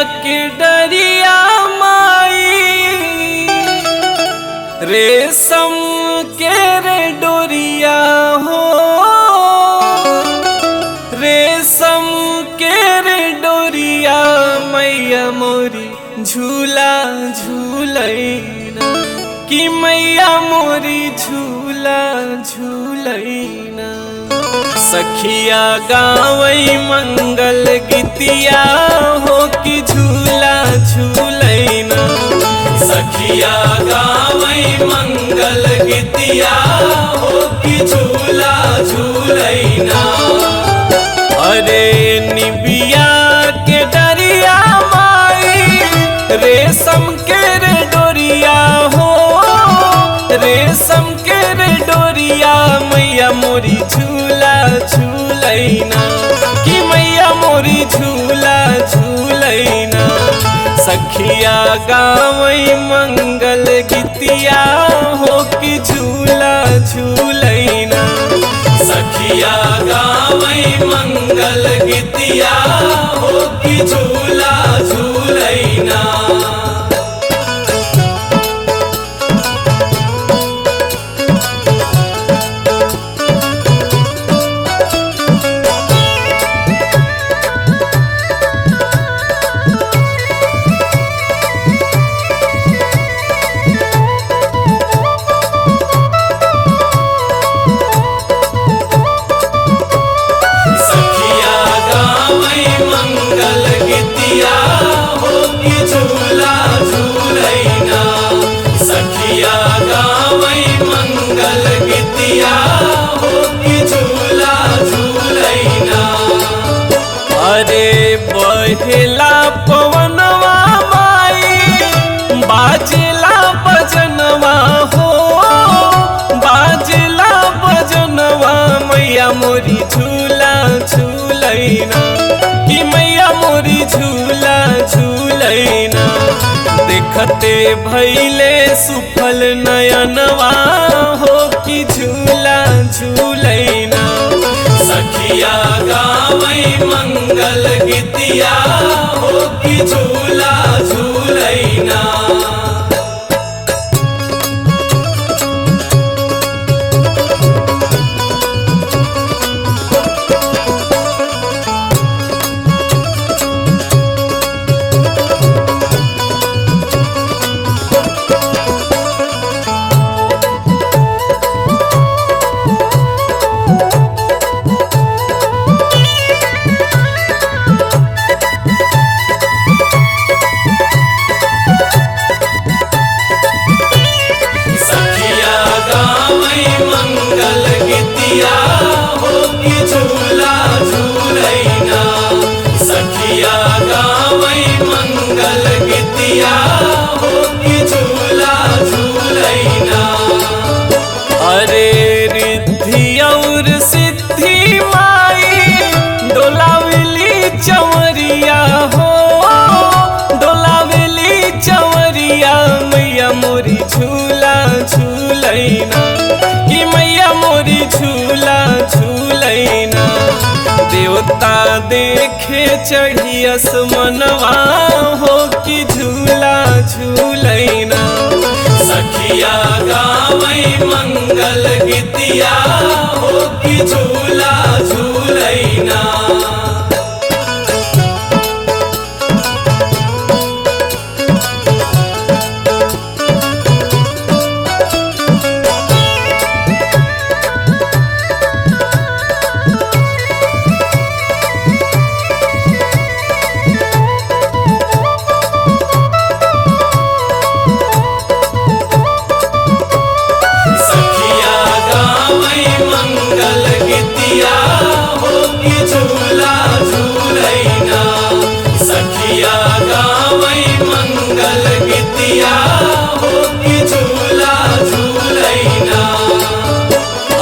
के डरिया माई, रेशम के रे डोरिया हो, रेशम के रे डोरिया मैया मोरी झूला झूलैना, कि मैया मोरी झूला झूलैना। सखिया गावई मंगल गीतिया हो कि झूला झूलैना, सखिया गावई मंगल गीतिया हो कि झूला झूलैना। अरे निबिया के डरिया माई, रेशम के रे डोरिया हो, रेशम के रे डोरिया मैया मोरी झूला झूलैना, कि मैया मोरी झूला झूलैना। सखिया गावई मंगल गीतिया हो कि झूला झूलैना, सखिया गावई मंगल गीतिया हो कि झूला झूलैना। अरे बहेला पवनवा माई, बाजेला बजनवा हो, बाजेला बजनवा मैया मोरी झूला झूलैना, कि मैया मोरी झूला झूलैना। देखते भैले सुफल नयनवा हो कि झूला झूलैना, सखिया गावई मंगल गीतिया हो कि झूला झूलैना। अरे रिद्धि और सिद्धि माई, डोलावली चवरिया हो, डोलावली चवरिया मैया मोरी झूला झूलैना, कि मैया मोरी झूला झूलैना। देवता देखे चढ़ी आसमनवा हो कि झूला झूलैना, सखिया गावई मंगल गीतिया हो कि झूला झूलैना।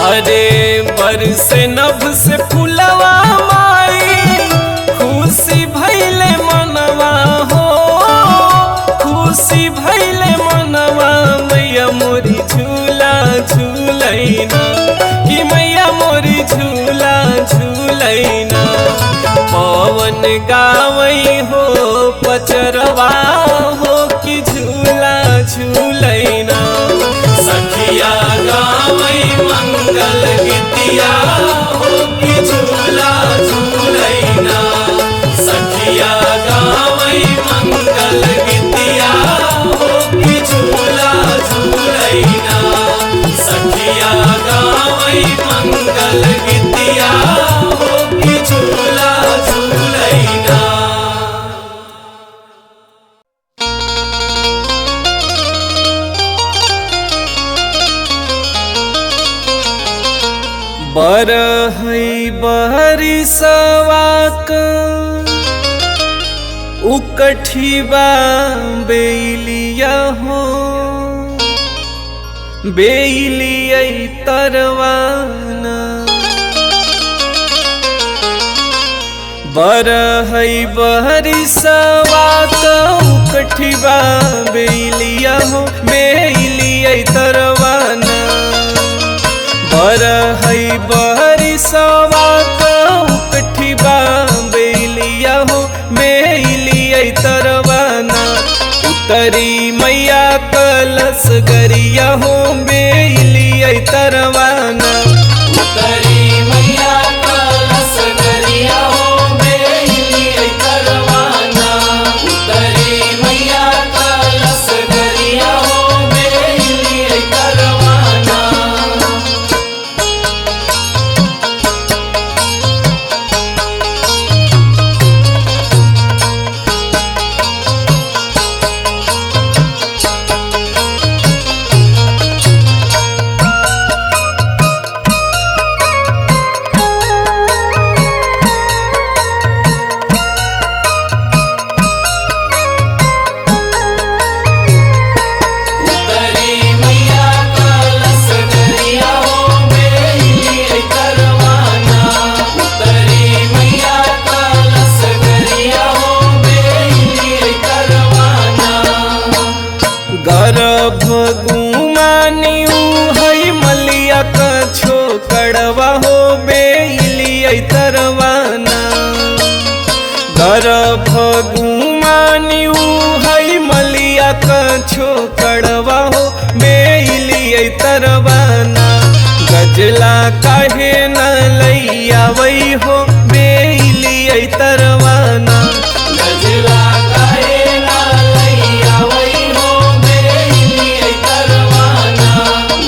अरे बरसे नभ से फुलवा माई, खुशी भैले मनवा हो, खुशी भैले मनवा मैया मोरी झूला झूलैना, कि मैया मोरी झूला झूलैना। पवन गावई हो पचरवा हो कि झूला झूलैना। सखिया गावै मंगल गीतिया हो कि झूला झूलैना। सखिया गावै मंगल गीतिया हो कि झूला झूलैना। सखिया गावै मंगल गीतिया हो कि झूला झूलैना। बरहई बहरिसवा क उकठिबा बेलिया हो बेलिया तरवाना। बरहई बहरिसवा क उकठिबा बेलिया हो बेलिया तरवाना। बरहई बहरिसवा क उकठिबा बेलिया हो बेलिया तरवाना। उतरी मैया कलश गरिया हो बेलिया तरवाना। उतरी मैया कलश गरिया हो बेलिया तरवाना। उतरी मैया कलश गरिया हो बेलिया तरवाना। गर्भ गुमानियू हई मलिया क छोकड़वा हो बेलिया तरवाना। गर्भ गुमानियू हई मलिया क छोकड़वा हो बेलिया तरवाना। गजला काहे न लैयावई हो बेलिया तरवाना। गजला काहे न लैयावई हो बेलिया तरवाना।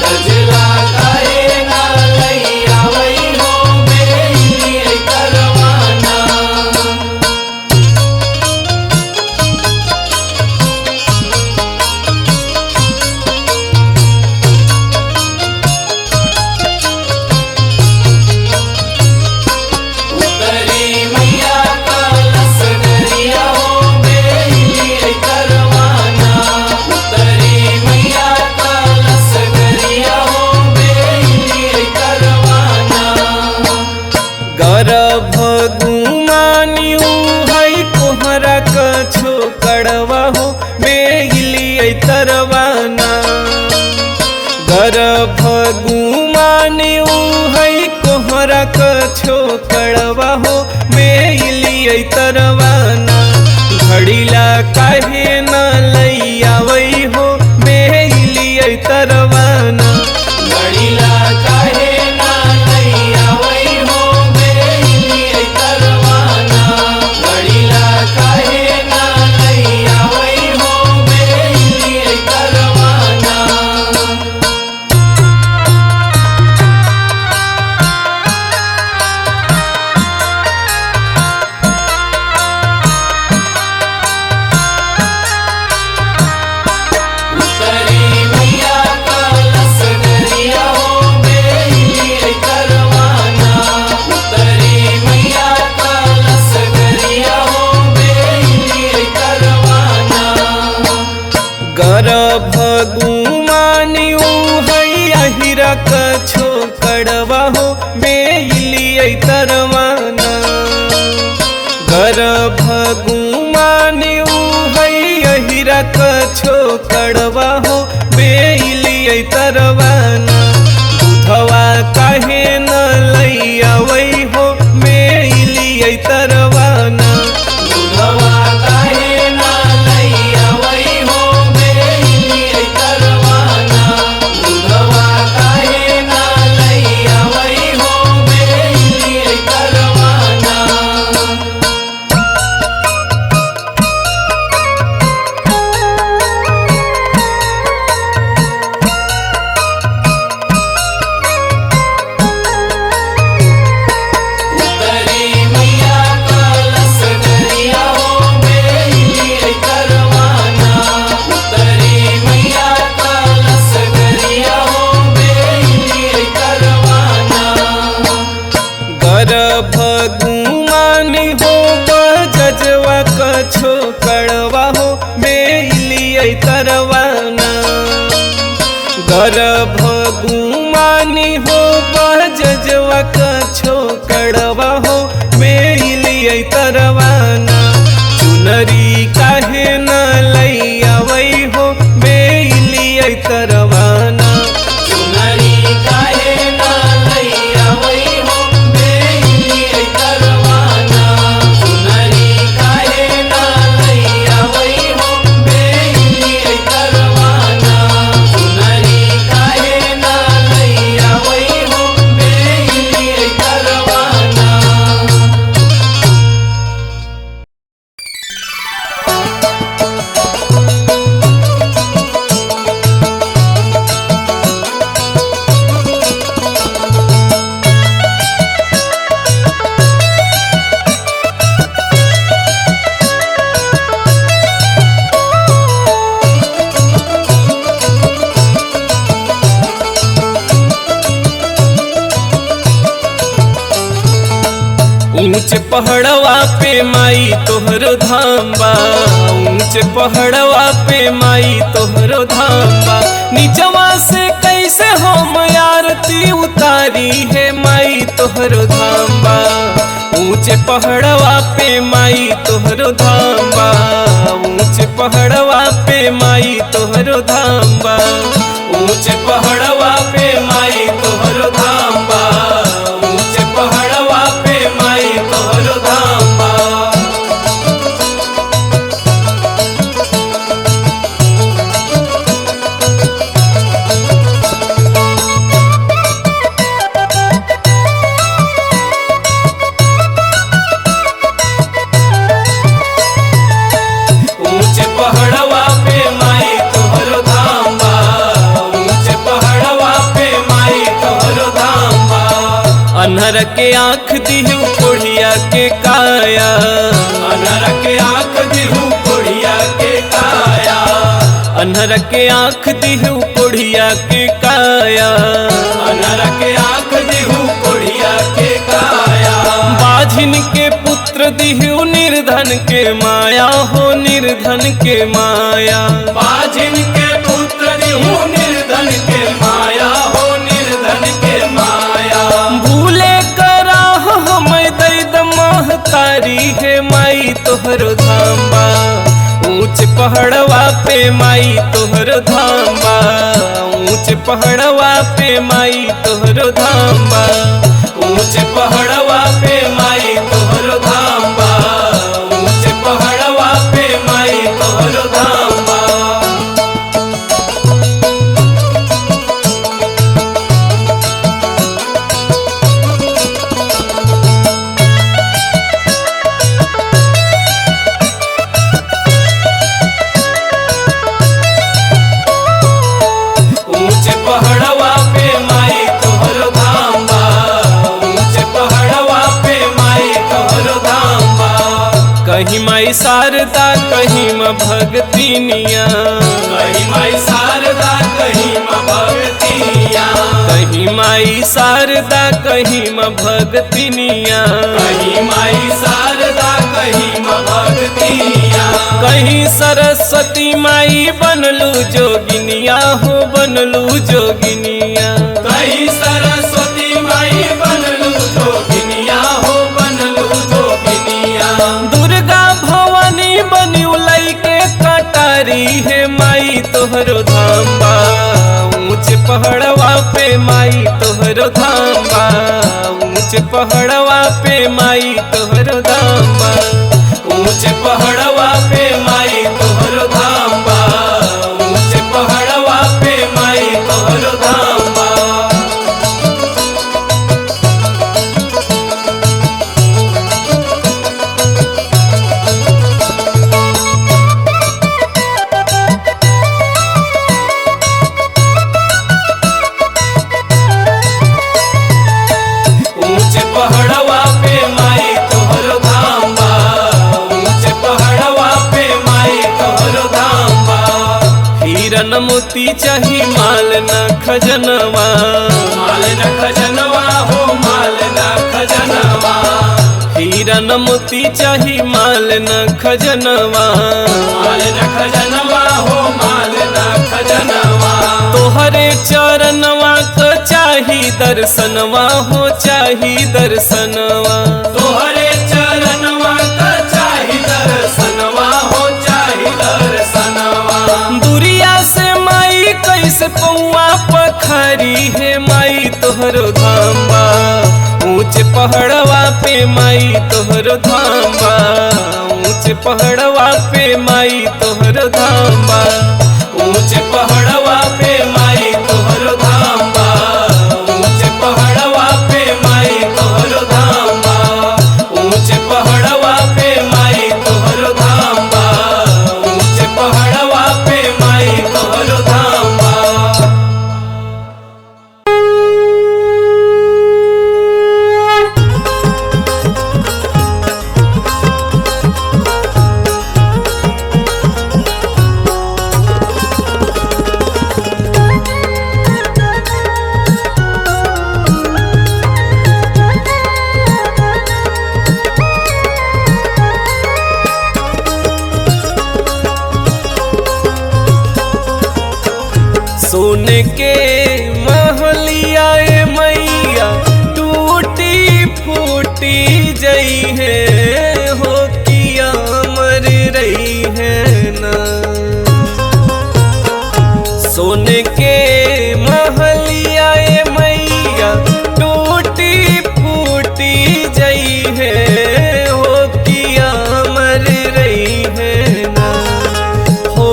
गजला काहे न लैयावई हो बेलिया तरवाना। उतरी मैया कलश गरिया हो बेलिया तरवाना। उतरी मैया कलश गरिया हो बेलिया तरवाना। गर्भ गुमानियू हई कोहरा क छोकड़वा हो बेलिया तरवाना। गर्भ गुमानियू हई कोहरा क छोकड़वा हो बेलिया तरवाना। घड़ीला काहे न लैयावई हो बेलिया तरवाना। घड़ीला काहे न लैयावई हो बेलिया तरवाना। घड़ीला काहे न लैयावई हो बेलिया तरवाना। उतरी मैया कलश गरिया हो बेलिया तरवाना। उतरी मैया कलश गरिया हो बेलिया तरवाना। गर्भ गुमानियू हई अहिरा क छोकड़वा हो बेलिया तरवाना। गर्भ गुमानियू हई अहिरा क छोकड़वा हो बेलिया तरवाना। दूधवा काहे न लैयावई हो बेलिया तरवाना। दूधवा काहे ऊंच पहाड़वा पे माई तोहरो धाम बा, ऊंच पहाड़वा पे माई तोहरो धाम बा। नीचवा से कैसे हम आरती उतारी है माई तोहरो धाम बा, ऊंच पहाड़वा पे माई तोहरो धाम बा, ऊंच पहाड़वा पे माई तोहरो धाम बा, ऊंच पहाड़वा पे माई तोहरो धाम बा, ऊंच पहाड़वा पे माई तोहरो धाम बा। ऊंच पहाड़वा पे माई तोहरो धाम बा, ऊंच पहाड़वा पे माई तोहरो धाम बा। अनहर के आँख दिहु कोढ़िया के काया, अनहर के आँख दिहु कोढ़िया के काया, अनहर के आँख दिहु कोढ़िया के काया, अनहर के आँख दिहु कोढ़िया के काया। बाझिन के पुत्र दिहु निर्धन के माया हो, निर्धन के माया। बाझिन के पुत्र दिहु निर्धन के माया हो, निर्धन के माया। भूले करा हम दैद महतारी है माई तोहरो धाम बा, ऊंच पहाड़वा पे माई तोहरो धाम बा, ऊंच पहाड़वा पे माई तोहरो धाम बा, ऊंच पहाड़वा पे माई तोहरो धाम बा, ऊंच पहाड़वा पे माई तोहरो धाम बा। ऊंच पहाड़वा पे माई तोहरो धाम बा, ऊंच पहाड़वा पे माई तोहरो धाम बा। कहीं माई शारदा कहीं माँ भगतिनिया, कहीं माई शारदा कहीं माँ भगतिनिया, कहीं माई शारदा कहीं माँ भगतिनिया, कहीं माई शारदा कहीं माँ भगतिनिया। कहीं सरस्वती माई बनलू जोगिनिया हो, बनलू जोगिनिया, कहीं सरस्वती माई बनलू जोगिनिया हो, बनलू जोगिनिया। दुर्गा भवानी बनी लइके कटारी है माई तोहरो धाम बा, ऊंच पहाड़वा पे माई तोहरो धाम बा, ऊंच पहाड़वा पे माई तोहरो धाम बा, ऊंच पहाड़वा पे माई तोहरो धाम बा, ऊंच पहाड़वा पे माई तोहरो धाम बा। ऊंच पहाड़वा पे माई तोहरो धाम बा, ऊंच पहाड़वा पे माई तोहरो धाम बा। हीरन मोती चाही माल न खजनवा, माल न खजनवा हो, माल न खजनवा। हीरन मोती चाही माल न खजनवा, माल न खजनवा हो, माल न खजनवा। तोहरे चरणवा को चाही दर्शनवा हो, चाही दर्शनवा। तोहरे चरणवा को चाही दर्शनवा हो, चाही दर्शनवा। दुरिया से माई कैसे पौआ पखारी है माई तोहरो धाम बा, ऊंच पहाड़वा पे माई तोहरो धाम बा, ऊंच पहाड़वा पे माई तोहरो धाम बा, ऊंच पहाड़वा पे माई तोहरो धाम बा, ऊंच पहाड़वा पे माई तोहरो धाम बा, ऊंच पहाड़वा पे माई तोहरो धाम बा, ऊंच पहाड़वा पे माई तोहरो धाम बा। टूटी जई है हो किया मर रही है ना। सोने के महलिया ए मैया टूटी फूटी जई है हो किया मर रही है ना, हो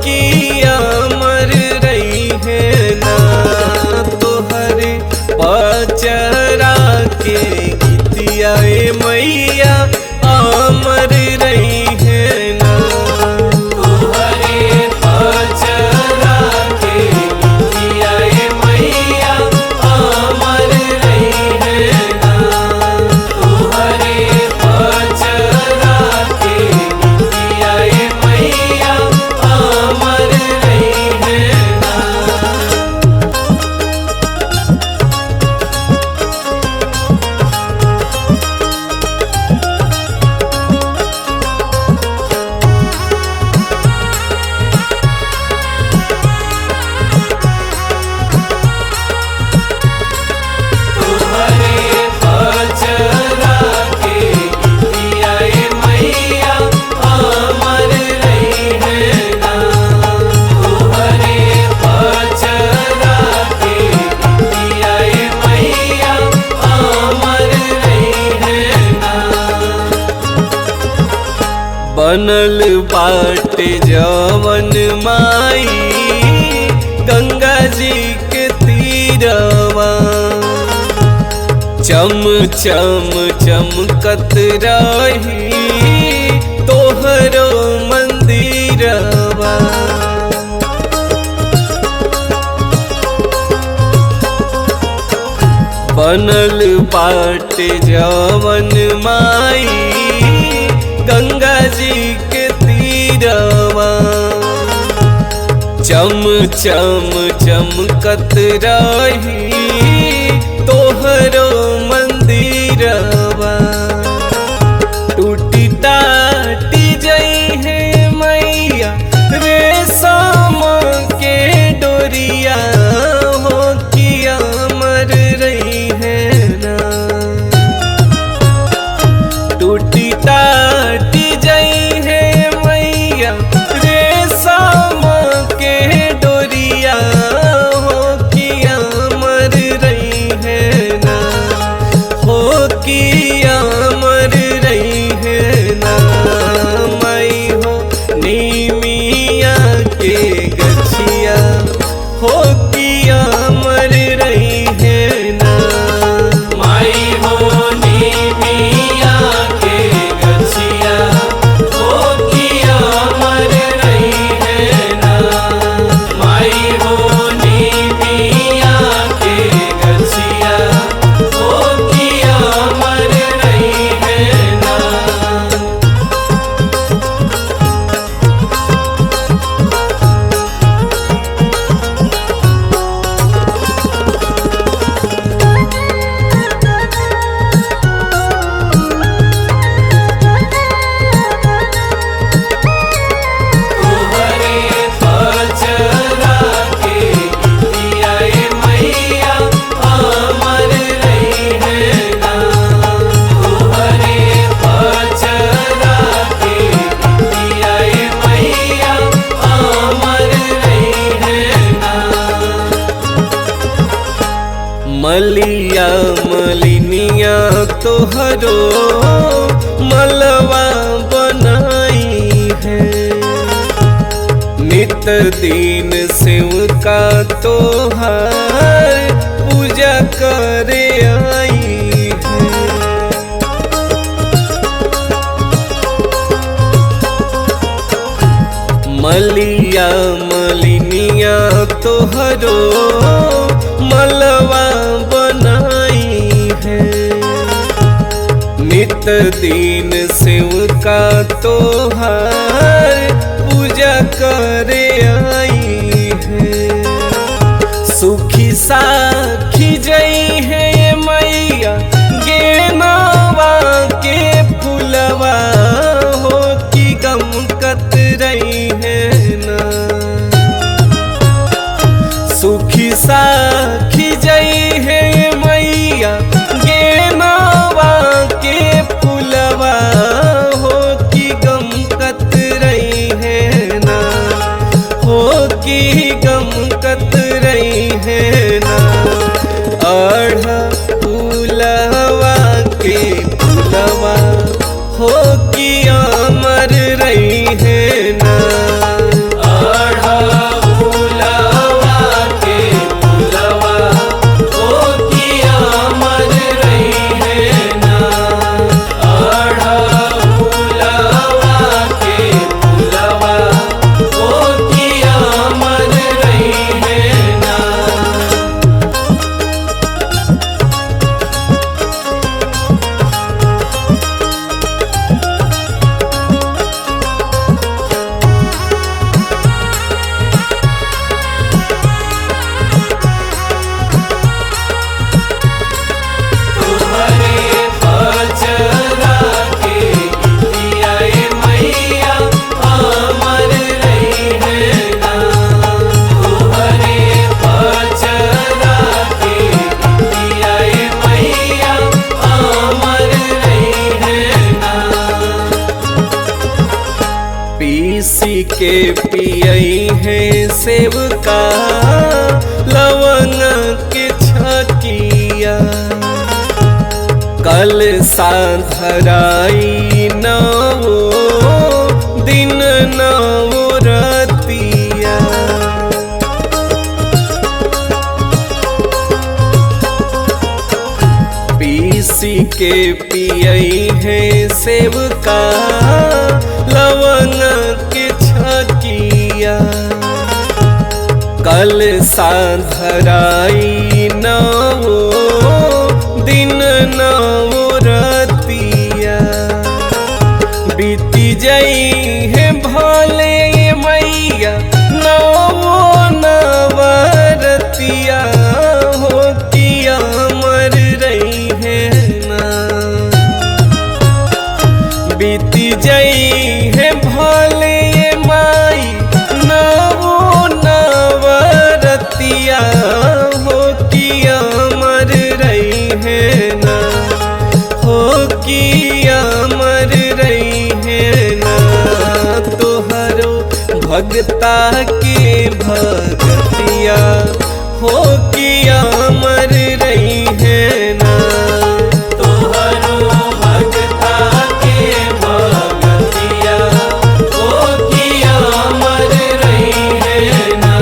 किया मर रही है ना। तोहर पचरा के गीतिया ए मैया अमर रही है ना। तोहरे पचरा के गीतिया ए मैया अमर रही है ना। तोहरे पचरा के गीतिया ए मैया अमर रही है ना। तोहरे पचरा के गीतिया ए मैया अमर रही है ना। तोहरे पचरा के गीतिया ए मैया अमर रही है ना। बनल बाटे जवन माई गंगा जी के तीरवा, चम चम चमकत रही तोहरो मंदिरवा। बनल बाटे जवन माई गंगा जी के तीरवा, चम चम चमकत रही तोहरो मंदिरवा। टूटी टाटी जई है मैया रेशम के डोरिया हो किया मर रही है ना। टूटी टाटी जई है मैया रेशम के डोरिया हो किया मर रही है ना, हो किया मर रही है ना। मई हो नीमिया के गछिया हो किया मर रही है ना। माई हो नीमिया के गछिया हो किया मर रही है ना। माई हो नीमिया के गछिया हो किया मर रही है ना। तोहरे पचरा के गीतिया ए मैया अमर रही है ना। तोहरे पचरा के गीतिया ए मैया अमर रही है ना। मलिया मलिनिया तोहरो मलवा बनाई है, नित दिन सेवका तोहार पूजा करे आई है। मलिया मलिनिया तोहरो मलवा बनाई है, नित दिन सेवका तोहार पूजा करे आई है। सुखी साखी जई है ये मैया गेनवा के फुलवा हो की गमकत रही है ना। सुखी साखी जई है मैया गेनवा के पियई है सेव का लवंग के छकिया कल साधराई नवो दिन नवो रतिया पीसी के पियई है सेव का लवंग के छकिया कल साधराई नवो दिन नवो रतिया बीती जई है भले मैया नवो नवरतिया हो किया मर रही है ना बीती जई है भले माई नवो नवरतिया हो किया मर रही है ना हो किया मर रही है ना तोहरो भगता के भगतिया हो किया मर रही है ना तोहरो भगता के भगतिया हो किया मर रही है ना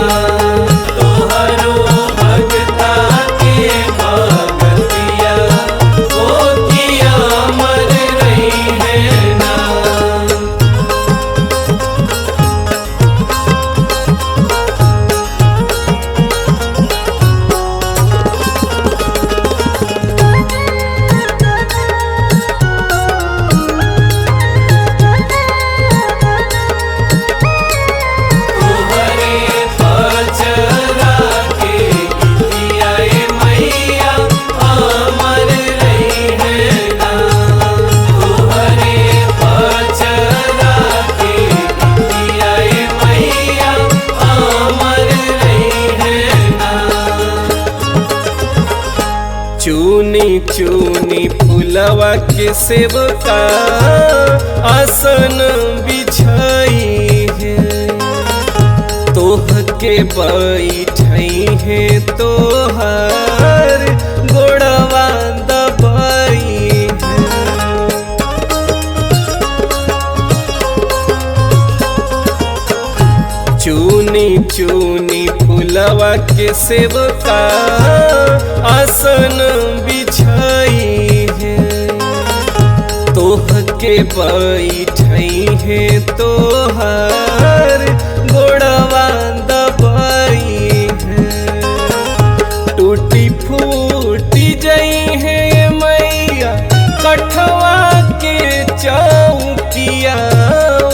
तोहरो भगता के भगतिया हो किया मर रही है ना चूनी चूनी फुलवा के सेवका आसन बिछाई है तोह के बैठई है तोहर गोड़वा दबाई है चूनी चूनी फुलवा के सेवका आसन बिछाई है तोह के बैठई है तोहर गोड़वा दबाई है टूटी फूटी जई है मैया कठवा के चौकिया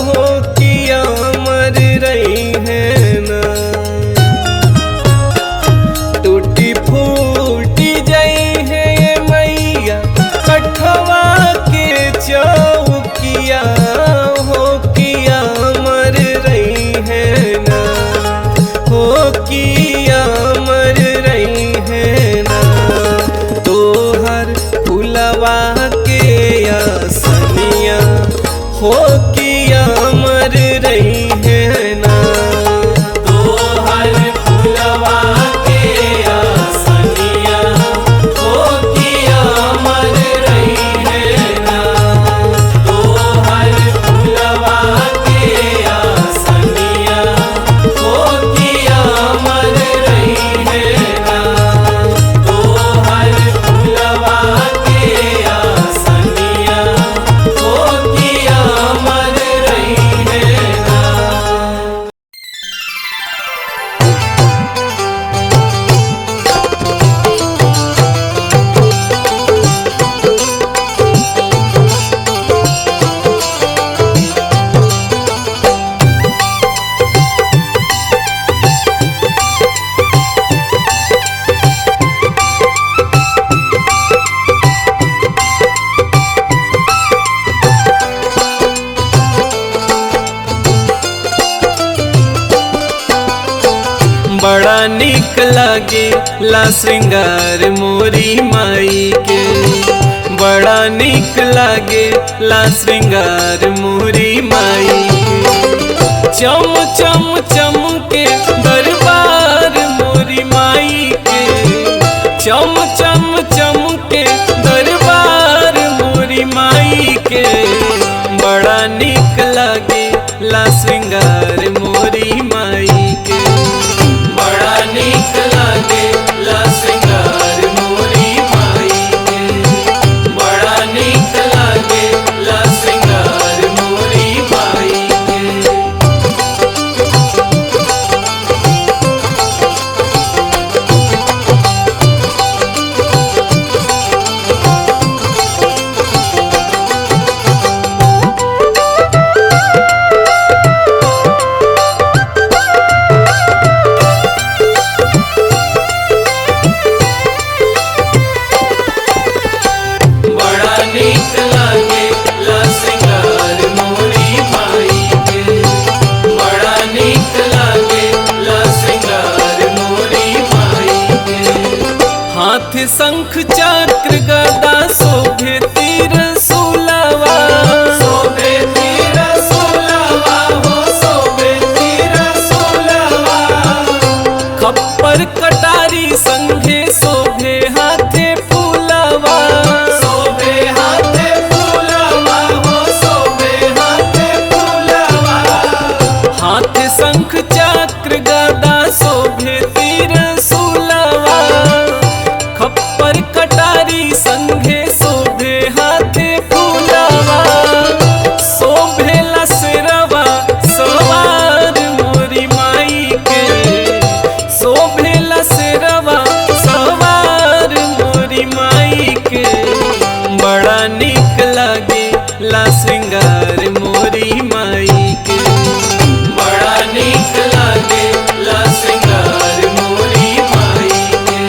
हो किया मर रही है ना टूटी फूटी जई है मैया कठवा के चौकिया हो किया मर रही है ना हो किया मर रही है ना तोहर फुलवा के आसनिया हो किया मर रही है ना तोहर फुलवा के आसनिया हो किया मर रही है ना तोहर फुलवा के आसनिया हो किया मर रही है ना तोहर फुलवा के आसनिया हो किया मर रही है ना बड़ा निक लागे ला श्रृंगार मोरी माई के बड़ा निक लागे ला श्रृंगार मोरी माई के चम चम चम के दरबार मोरी माई के, चम चम चम के दरबार मोरी माई के, बड़ा निक लगे ला श्रृंगार मोरी माई के, बड़ा निक लगे ला श्रृंगार मोरी माई के, बड़ा निक लगे ला श्रृंगार मोरी माई के। हाथ शंख चक्र गदा शोभे तीर सुलवा, शोभे तीर सुलवा हो शोभे तीर सुलवा, खप्पर कटारी संघे शोभे हाथे फूलवा, शोभे हाथे फूलवा हो शोभे हाथे फूलवा, हाथ शंख चक्र गदा शोभे तीर सुलवा, खप्पर कटारी संघे शोभे हाथे फूलवा, शोभे लसरवा सवार मोरी माई के, शोभे लसरवा सवार मोरी माई के, बड़ा निक लगे ला श्रृंगार मोरी माई के, बड़ा निक लगे ला श्रृंगार मोरी माई के,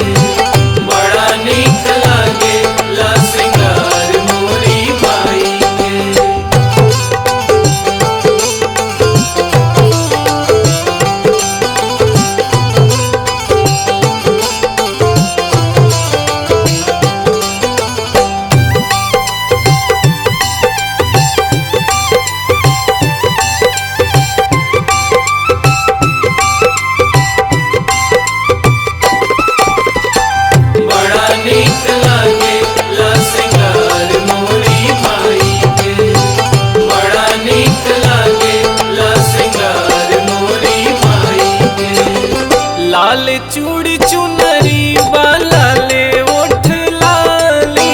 बड़ा निक लगे ला श्रृंगार मोरी माई के। बड़ा निक लगे ला श्रृंगार मोरी माई के, बड़ा निक लगे ला श्रृंगार मोरी माई के, लाल चूड़ी चुनरी वाला ले ओठ लाली,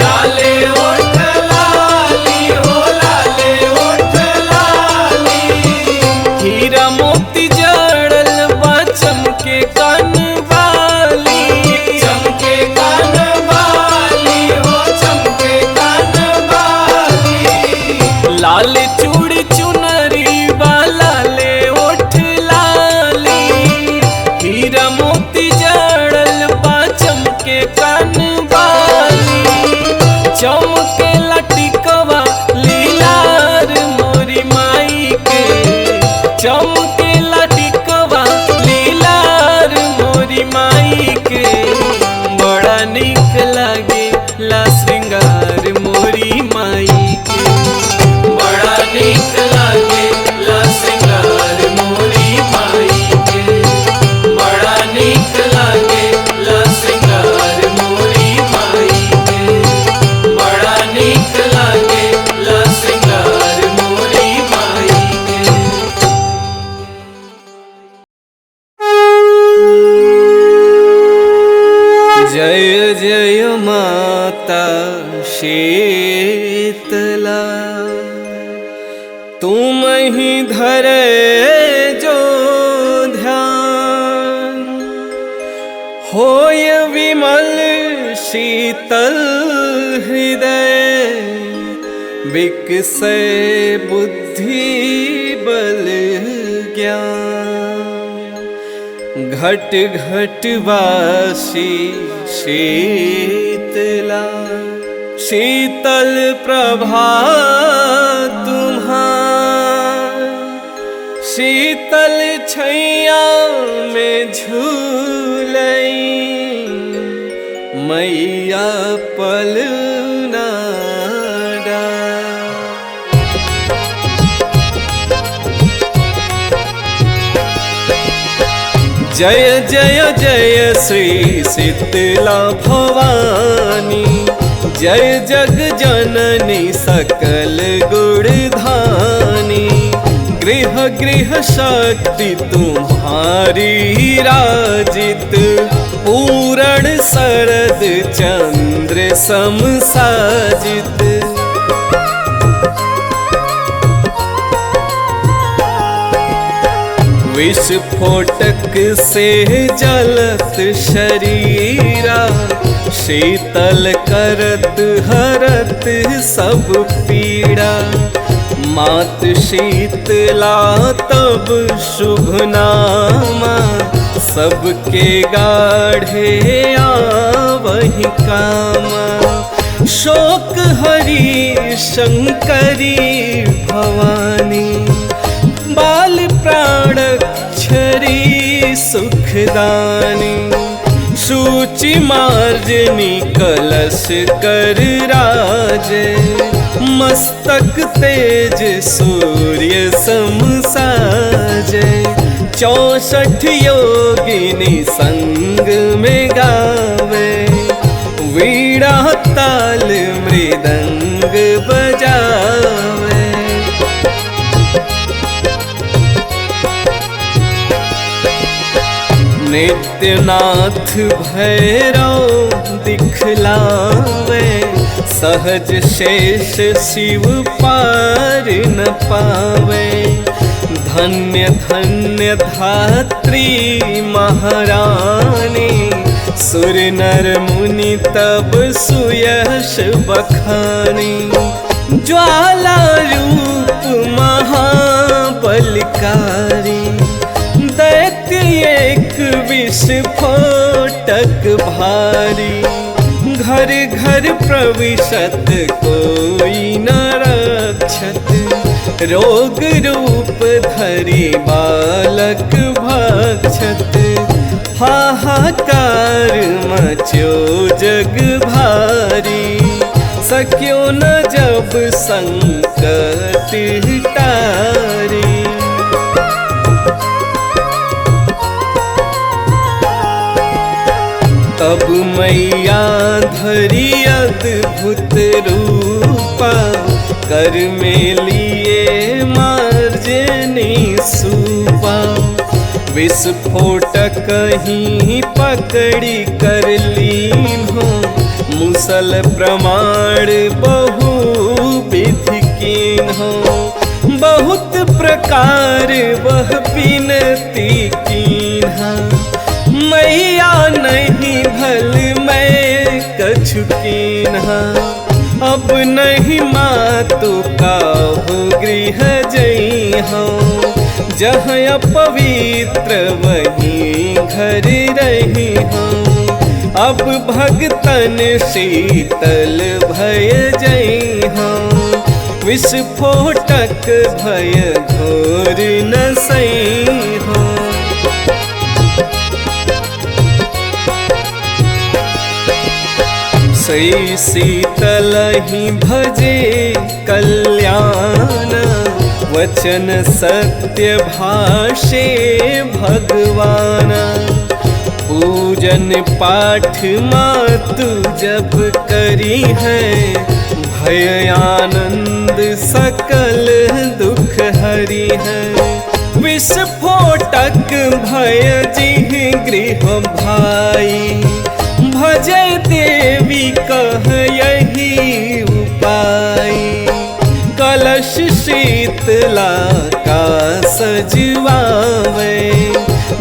लाले ओठ लाली हो लाले ओठ लाली, हीरा मोती जड़ल बा चमके कान वाली, चमके कान वाली हो चमके कान वाली, लाल चूड़ी चुनरी वाला ले ओठ लाली, हीरा मोती जड़ल बा चमके कान वाली, चमके लटिकवा लीलार मोरी माई के, चमके लटिकवा लीलार मोरी माई के, बड़ा निक लगे ला श्रृंगार मोरी माई के, बड़ा निक लगे ला श्रृंगार मोरी माई के, बड़ा निक लगे ला श्रृंगार मोरी माई के, बड़ा निक लगे ला श्रृंगार मोरी माई के। जय जय माता शीतला, तुम ही धरे जो ध्यान, होय विमल शीतल हृदय, विकसै बुद्धि बल ज्ञान, घट घट वासी शीतला, शीतल प्रभा तुम्हार, शीतल छैया में झूलई, मैया पलना डार। जय जय जय श्री शीतला भवानी, जय जग जननी सकल गुणधानी। गृह गृह शक्ति तुम्हारी राजित, पूर्ण शरद चंद्र सम साजित। विस्फोटक से जलत शरीरा, शीतल करत हरत सब पीड़ा। मात शीतला तब शुभ नामा, सबके गाढ़े आवहि कामा। शोक हरि शंकरी भवानी, बाल प्राणक्षरी सुखदानी। सूचि मार्जनी कलश कर राजे, मस्तक तेज सूर्य सम साजे। 64 योगिनी संग में गावे, वीणा ताल मृदंग बजावे। नित्यनाथ भैरव दिखलावे, सहज शेष शिव पार न पावे। धन्य धन्य धात्री महारानी, सुर नर मुनि तब सुयश बखानी। ज्वाला रूप महाबलकारी, दैत्य एक विस्फोटक भारी। घर घर प्रविशत कोई न रक्षत, रोग रूप धरि बालक भक्षत। हाहाकार मचो जग भारी, सक्यो न जब संकट टारी। तब मैया धरी अद्भुत रूपा, कर में लिए मार्जनी सूपा। विस्फोटक ही पकड़ी कर लीन हो, मुसल प्रमाण बहु विधि कीन हो। बहुत प्रकार वह बिनती कीन्हा, मैया नहीं भल मैं कछु कीन्हा। अब नहीं मातु काहू गृह जइहो, जहाँ अपवित्र वहीं घर रही हो। अब भगतन शीतल भय जइहो, विस्फोटक भय घोर न सइहो। सई शीतल ही भजे कल्याण, वचन सत्य भाषे भगवान। पूजन पाठ मातु जब करी है, भय आनंद सकल दुख हरि है। विस्फोटक भय जिह गृह भाई, भजय देवी कह यही उपाय। कलश शीतला का सजवावे,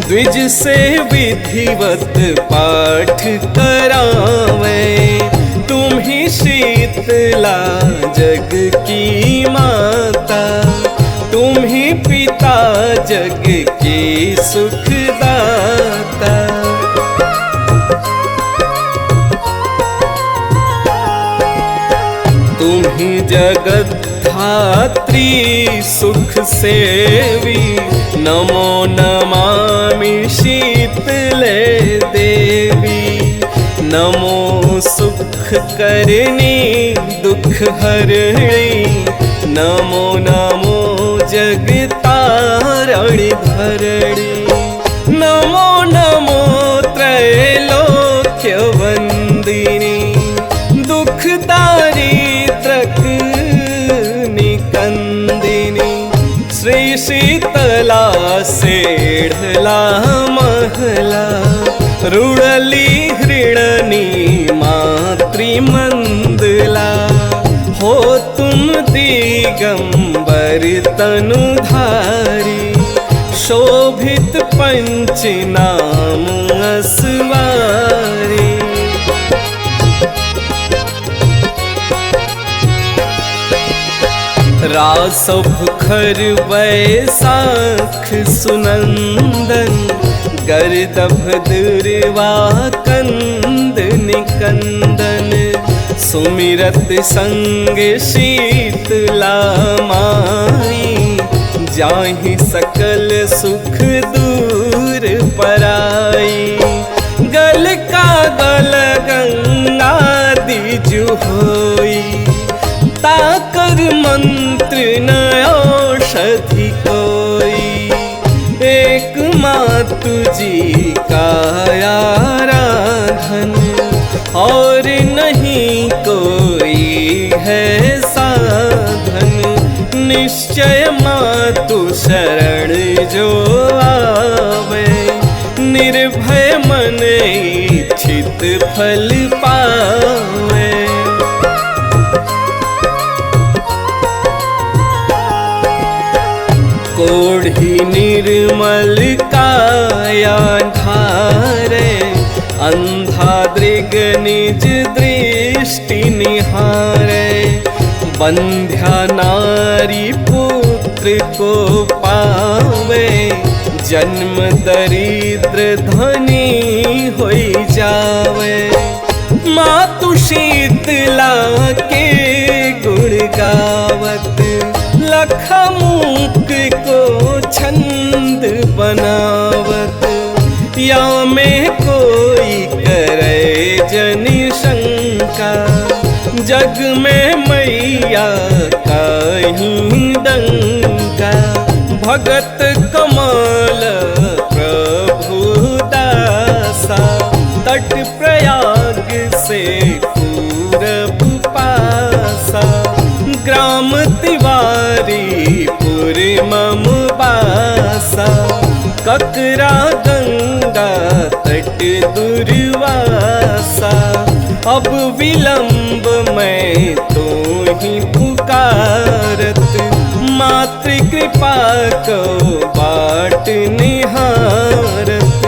द्विज से विधिवत पाठ करावे। तुम ही शीतला जग की माता, तुम ही पिता जग की सुखदाता। तुम्ही जगत धात्री सुख सेवी, नमो नमामि शीतले देवी। नमो सुख करनी दुख हरणी, नमो नमो जगतारणी धरणी। नमो बेढ़ला महला रुड़ली हृणनी मातृमंदला हो तुम दिगंबर तनुधारी शोभित पंच नाम असवारी रासव खर वैसाख सुनंदन गर्दभ दुर्वा कंद निकंदन सुमिरत संग शीतला माई जाहि सकल सुख दूर पराई गल का गल गंगा दिजु होई ताकर मंत्र न औषधि कोई एक मातु जी का आराधन और नहीं कोई है साधन निश्चय मातु शरण जो आवे निर्भय मन इच्छित फल पावे कोढ़ी निर्मल काया धारे अंधा दृग निज दृष्टि निहारे बंध्या नारी पुत्र को पावे जन्म दरिद्र धनी होई जावे मातु शीतला के गुण गावत लखमुख को छंद बनावत या में कोई करे जनि शंका जग में मैया कहीं डंका भगत कमल प्रभु दासा तट प्रयाग से पूरब पासा ग्राम तिवारी पुरी मम बासा ककरा गंगा तट दुर्वासा अब विलंब मैं तो ही पुकारत मातृ कृपा को बाट निहारत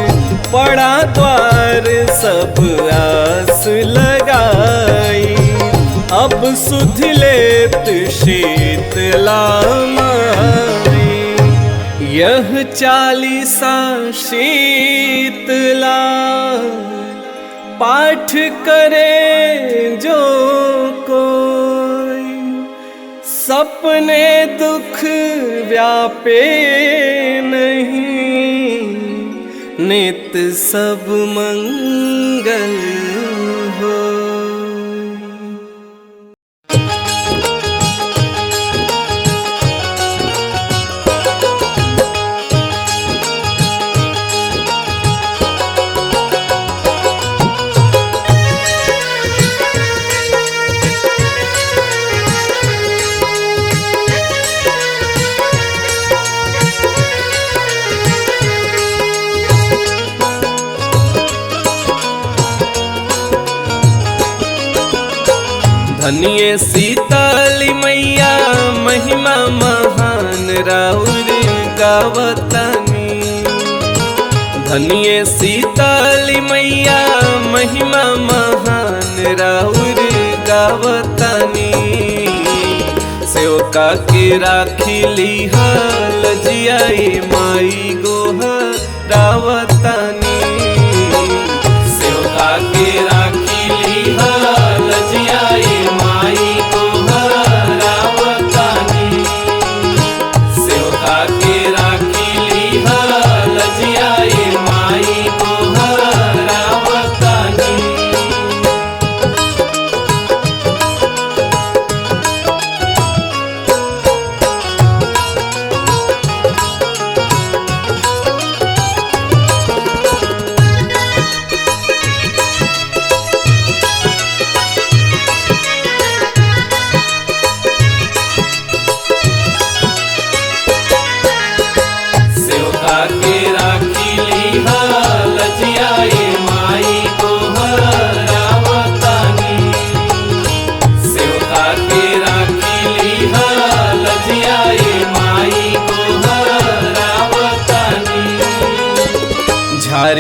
पड़ा द्वार सब आस लगाई अब सुध लेत शीतला माई यह चालीसा शीतला पाठ करे जो कोई सपने दुख व्यापे नहीं नित सब मंगल हो। धनिये शीतली मैया महिमा महान राउर गावतानी धनिये शीतली मैया महिमा महान राउर गावतानी सेवका के राखिली हाल जियाई माई गोहा रावतानी सेवका के राखिली हाल जियाई माई गोहा रावतानी सेवका के राखिली हाल जियाई माई गोहा रावतानी।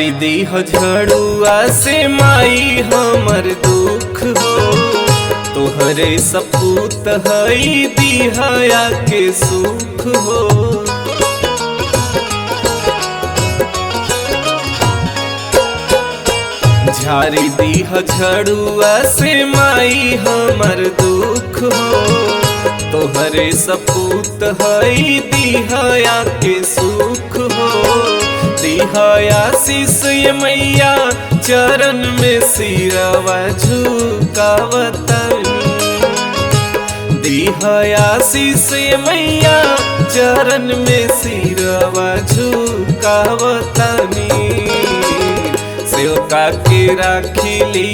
झारी दीह झड़ुआ से माई हमर दुख हो, तोहरे सपूत हई दिहया के सुख हो। झारी दीह झड़ुआ से माई हमर दुख हो, तोहरे सपूत हई दिहया के सुख हो। दिहया शीश मैया चरण में सिरवा झुकावतनी, दिहया शीश मैया चरण में सिरवा झुकावतनी। सेवका के राखिली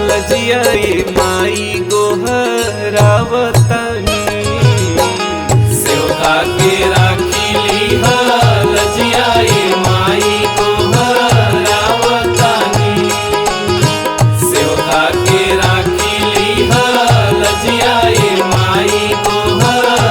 लजिया माई गोहरावतनी, सेवका के राखिली लजिया माई गोहरावतनी, सेवका के राखिली लजिया माई गोहरावतनी।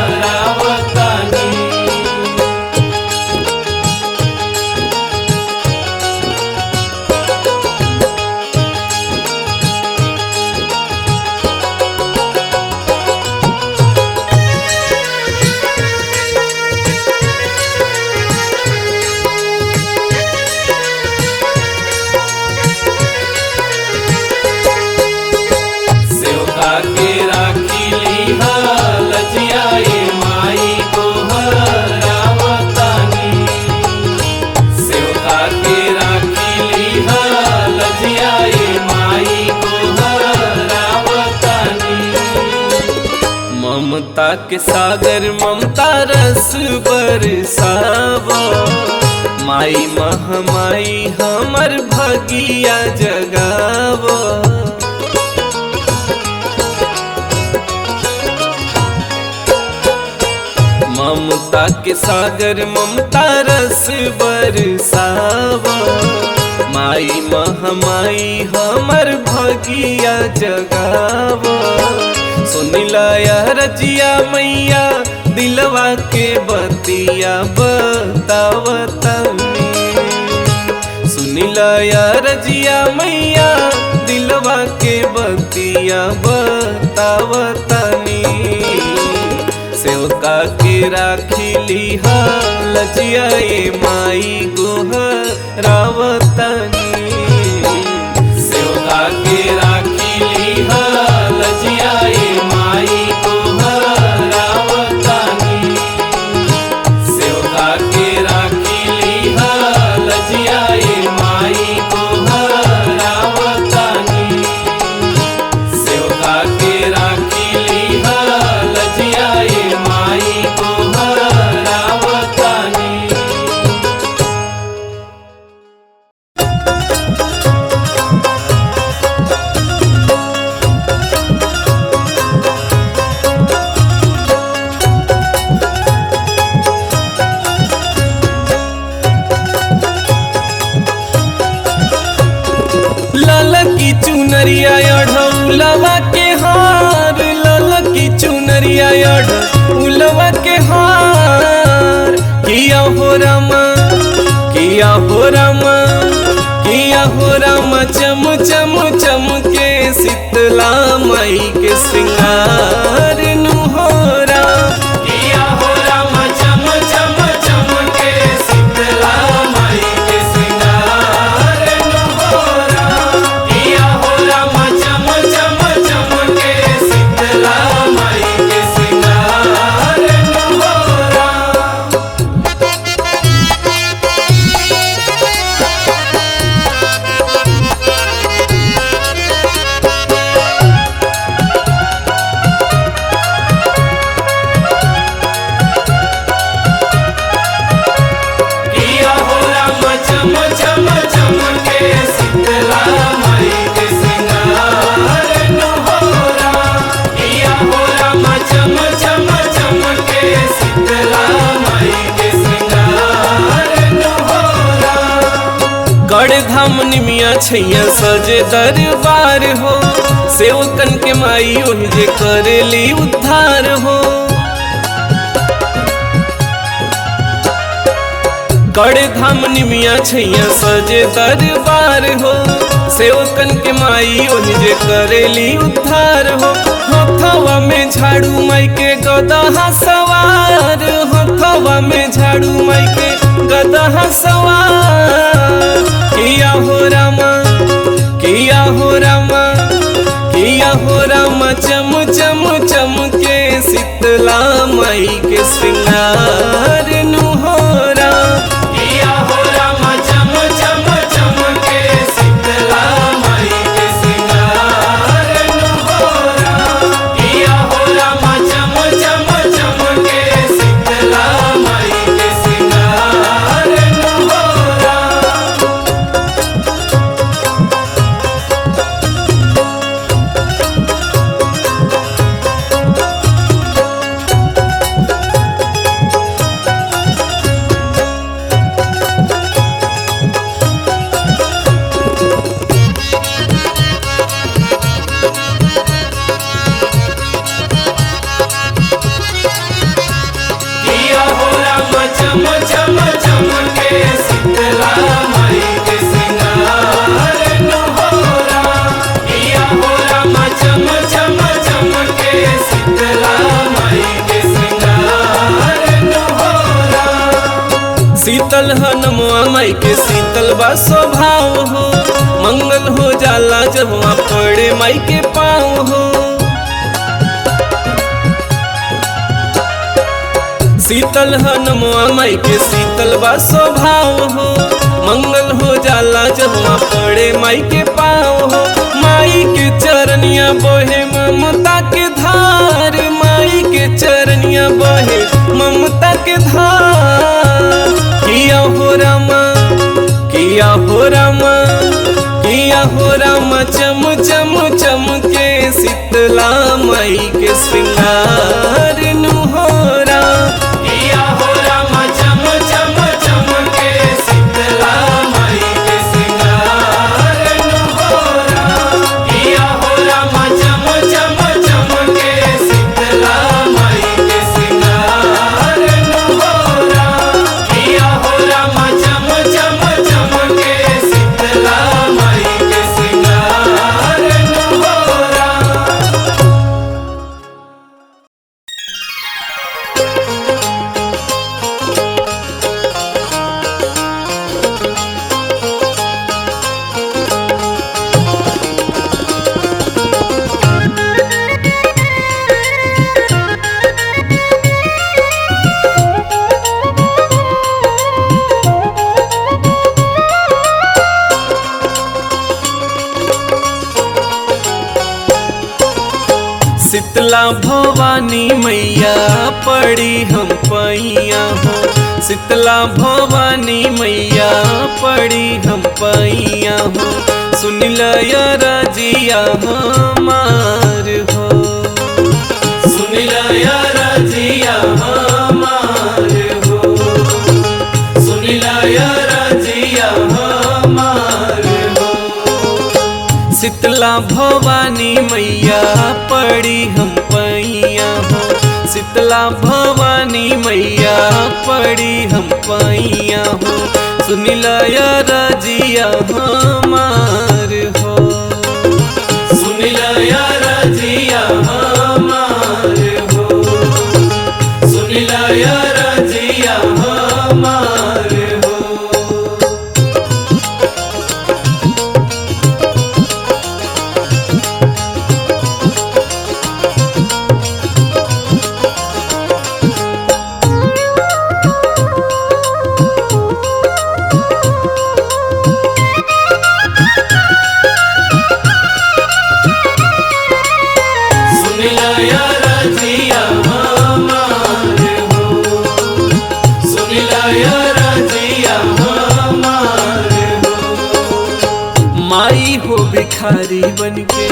ममता के सागर ममता रस बरसावा, माई महामाई हमर भगिया जगावा। ममता के सागर ममता रस बरसावा, माई महामाई हमर भगिया जगावा। सुनिला रजिया मैया दिलवा के बतिया बतावतनी, सुनिला रजिया मैया दिलवा के बतिया बतावतनी। सेवका के राखिली लजिया माई गोहरावतनी, सेवका के राखिली लजिया माई गोहरावतनी, सेवका के राखिली लजिया माई गोहरावतनी, सेवका के राखिली लजिया माई गोहरावतनी। ललकी चुनरिया अढ़ौलवा के हार, ललकी चुनरिया अढ़ौलवा के हार। किया हो रामा, किया हो रामा, किया हो रामा, चम चम चम के शीतला माई के श्रृंगार नुहोरा। किया हो रामा, चम चम चम के शीतला माई के श्रृंगार नुहोरा। किया हो रामा, चम चम चम के शीतला माई के श्रृंगार नुहोरा। गढ़धाम निमिया छैया सजे दरबार हो, सेवकन के माई ओहि जे करेली उद्धार हो। कड़े धाम निमिया छैया सजे दरबार हो, सेवकन के माई ओहि जे करेली उद्धार हो। हथवा में झाड़ू माई के गदहा सवार, हथवा में झाड़ू माई के गदहा सवार। किया हो रामा, किया हो रामा, किया हो रामा चम चम चम के शीतला माई के श्रृंगार नुहोरा। किया हो रामा चम चम चम के शीतला माई के श्रृंगार नुहोरा। किया हो रामा चम चम चम के शीतला माई के श्रृंगार नुहोरा। किया हो रामा चम चम चम के शीतला माई के श्रृंगार नुहोरा। किया हो रामा चम चम चम के शीतला माई के श्रृंगार नुहोरा। शीतल हनुमा माई के शीतल बा स्वभाव हो, मंगल हो जाला जब वहाँ पड़े माई के पाँव हो। शीतल हनुमा माई के शीतल बा स्वभाव हो, मंगल हो जाला जब वहाँ पड़े माई के पाँव हो। माई के चरनिया बहे ममता के धार, माई के चरनिया बहे ममता के धार। किया हो रामा, किया हो रामा, किया हो रामा चम चम चम के शीतला माई के श्रृंगार नुहोरा। किया हो रामा चम चम चम के शीतला माई के श्रृंगार नुहोरा। किया हो रामा चम चम चम के शीतला माई के श्रृंगार नुहोरा। किया हो रामा चम चम चम के शीतला माई के श्रृंगार नुहोरा। शीतला भवानी मैया पड़ी हम पैया हो, शीतला भवानी मैया पड़ी हम पैया हो। सुन लया रजिया हमार हो, सुन लया रजिया हमार हो, सुन लया रजिया हमार हो। शीतला भवानी मैया पड़ी हम पैया हो, शीतला भवानी मैया पड़ी हम पैया हो। सुन लया रजिया हमार हो, सुन लया रजिया हमार हो, सुन लया रजिया हमार हो। माई हो भिखारी बनके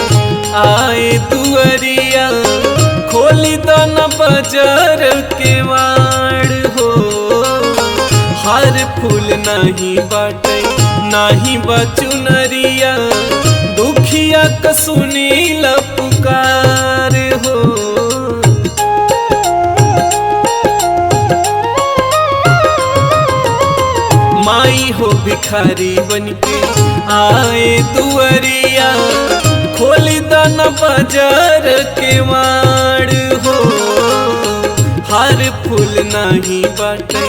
आए दुअरिया, खोली दो न बाजार के वाड़ हो। हार फूल नाही बाटे नाही बचुनरिया, दुखिया क सुनीला पुकार हो। भिखारी बनके आए दुअरिया, खोली दाना बाजार के वाड़ हो। हार फूल नाही बाटे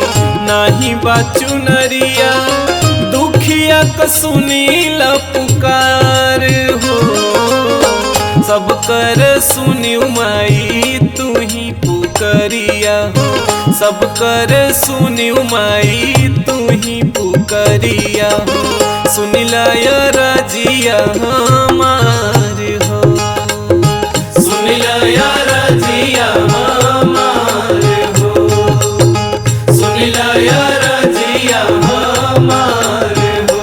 नाही बा चुनरिया, दुखिया क सुनीला पुकार हो। सब कर सुनी माई तू ही पुकरिया हो, सब कर सुनी माई तू ही पुकरिया हो। सुनिला या रजिया हमार हो, सुनिला या रजिया हमार हो, सुनिला या रजिया हमार हो।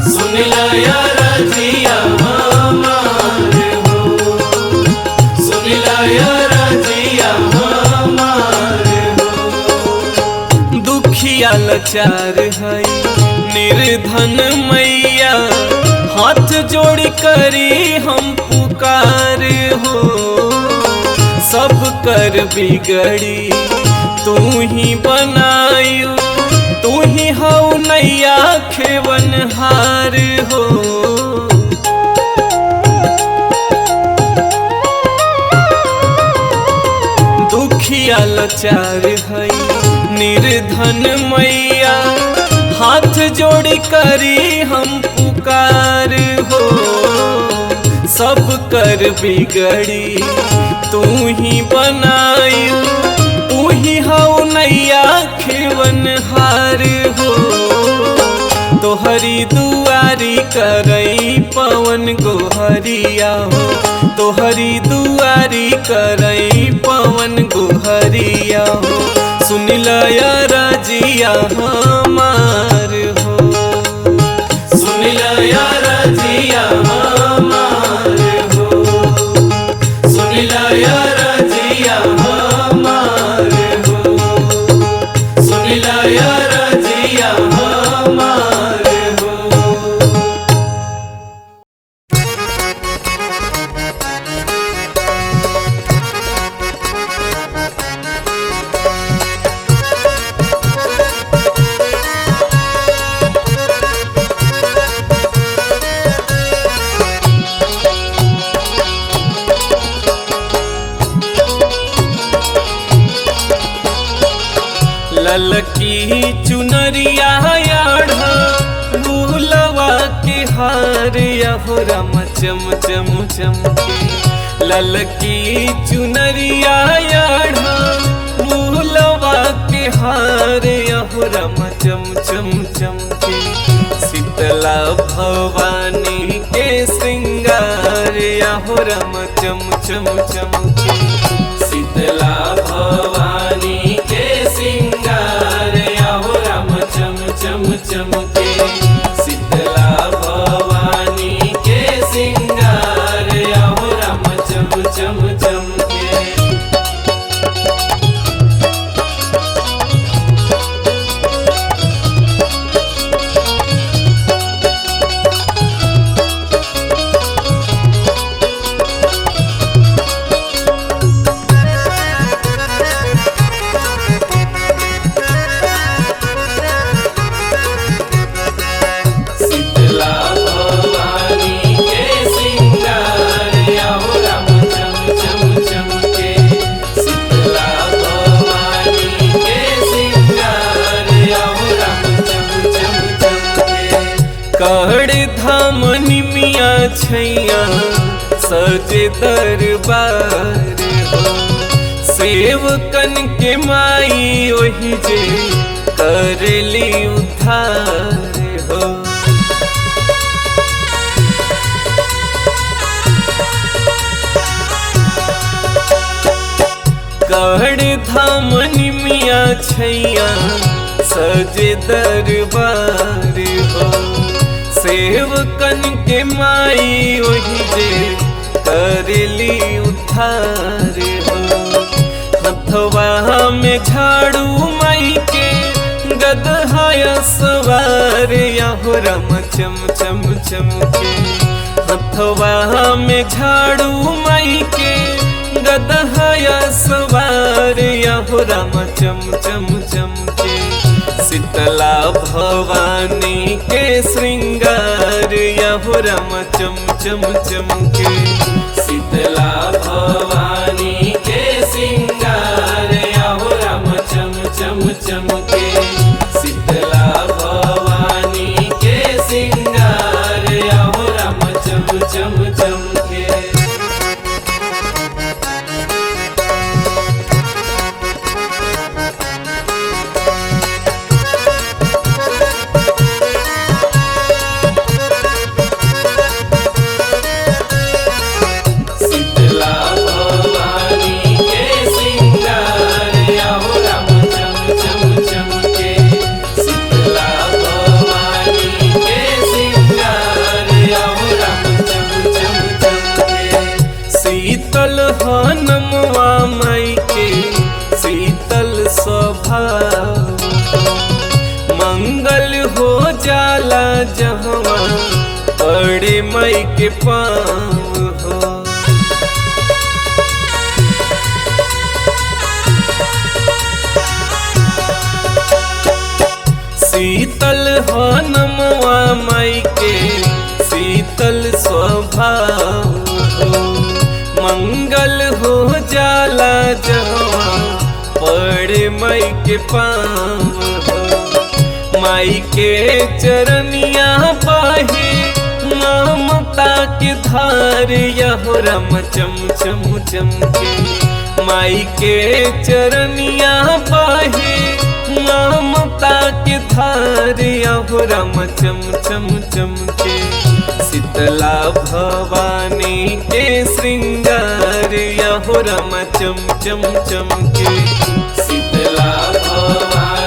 सुनिला या रजिया हमार हो, सुनिला या रजिया हमार हो। दुखिया लाचार है निर्धन मैया, हाथ जोड़ करी हम पुकार हो। सब कर बिगड़ी तू ही बनायू, तू ही हऊ नैया खेवनहार हो। दुखिया लाचार है निर्धन मैया, हाथ जोड़ करी हम पुकार हो। सब कर बिगड़ी तू ही बनायू, तू ही हऊ नैया खेवनहार हो। तोहरी दुआरी करई पवन गोहरिया हो, तोहरी दुआरी करई पवन गोहरिया हो। सुनिला या रजिया हमार हो, सुनिला या रजिया हमार हो, सुनिला या रजिया हमार हो, सुनिला या रजिया हमार हो। ललकी चुनरिया याढ़ा भूलवा के हार हो राम चम चम चमके। ललकी चुनरिया याढ़ा भूलवा के हार हो राम चम चम चमके। शीतला भवानी के श्रृंगार हो राम चम चम चमके। शीतला भवानी के श्रृंगार हो राम चम चम चमके। शीतला भवानी के श्रृंगार हो राम चम चम चमके। कहड़ धाम निमिया छैया सजे दरबार हो। सेवकन के माई ओहि जे करली उद्धार हो। कहड़ धाम निमिया छैया सजे दरबार हो। सेवकन के माई ओहि जे करली उद्धार हो। हथवा में झाड़ू माई के गदहाया सवार याहो राम चम चम चम के। हथवा में झाड़ू माई के गदहाया सवार याहो राम चम चम चम के। शीतला भवानी के श्रृंगार याहो राम चम चम चम के। शीतला भवानी के श्रृंगार याहो राम चम चम चम के। शीतला भवानी के श्रृंगार याहो राम चम चम चम के। शीतल हनुमवा माई के शीतल स्वभाव, मंगल हो जाला जहवा पड़े माई के पाँव हो। शीतल हनुमवा माई के शीतल स्वभाव हो, मंगल हो जाला जवा पड़े माई के पाँव हो। माई के चरनिया बाहे ममता के धार याहो राम चम चम चम के। माई के चरनिया बाहे ममता के धार याहो राम चम चम चम के। शीतला भवानी के श्रृंगार याहो राम चम चम चम के। शीतला भवानी